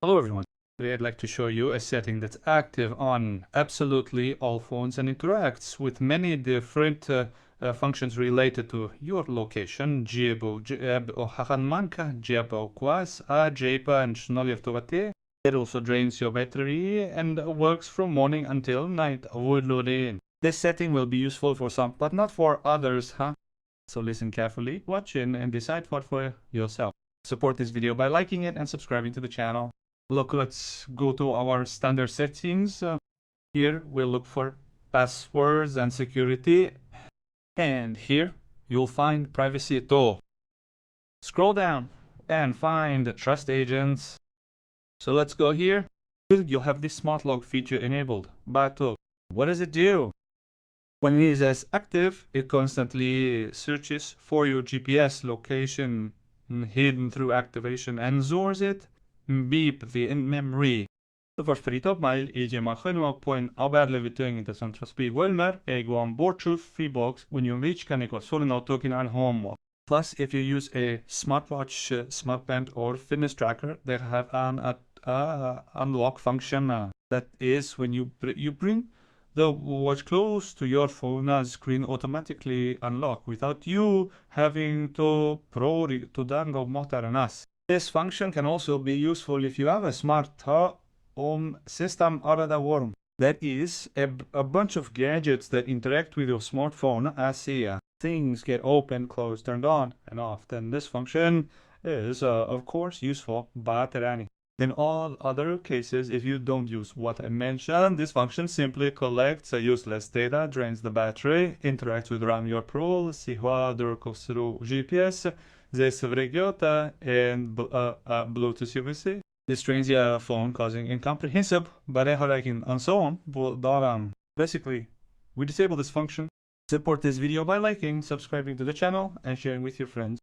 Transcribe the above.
Hello everyone. Today I'd like to show you a setting that's active on absolutely all phones and interacts with many different functions related to your location. It also drains your battery and works from morning until night. This setting will be useful for some, but not for others, huh? So listen carefully, watch in, and decide what for yourself. Support this video by liking it and subscribing to the channel. Look, let's go to our standard settings. Here we'll look for passwords and security. And here you'll find privacy too. Scroll down and find trust agents. So let's go here. You'll have this smart lock feature enabled. But what does it do? When it is active, it constantly searches for your GPS location hidden through activation and stores it beep the in-memory. För fritt mail idzie machynło point avvärlevittöingen till centralspeed Wilmer ego on board free box when you reach canonical solenoid token on home. Plus, if you use a smartwatch, smartband or fitness tracker, they have an unlock function that is when you bring the watch close to your phone screen automatically unlock without you having to dangle motor. This function can also be useful if you have a smart home system or the worm. That is a bunch of gadgets that interact with your smartphone as things get open, closed, turned on and off. Then this function is of course useful, but in all other cases, if you don't use what I mentioned, this function simply collects useless data, drains the battery, interacts with RAM your Pro, si other goes through GPS, this Vrigiota and Bluetooth UVC. This drains your phone, causing incomprehensible, but and so on. But basically, we disable this function. Support this video by liking, subscribing to the channel, and sharing with your friends.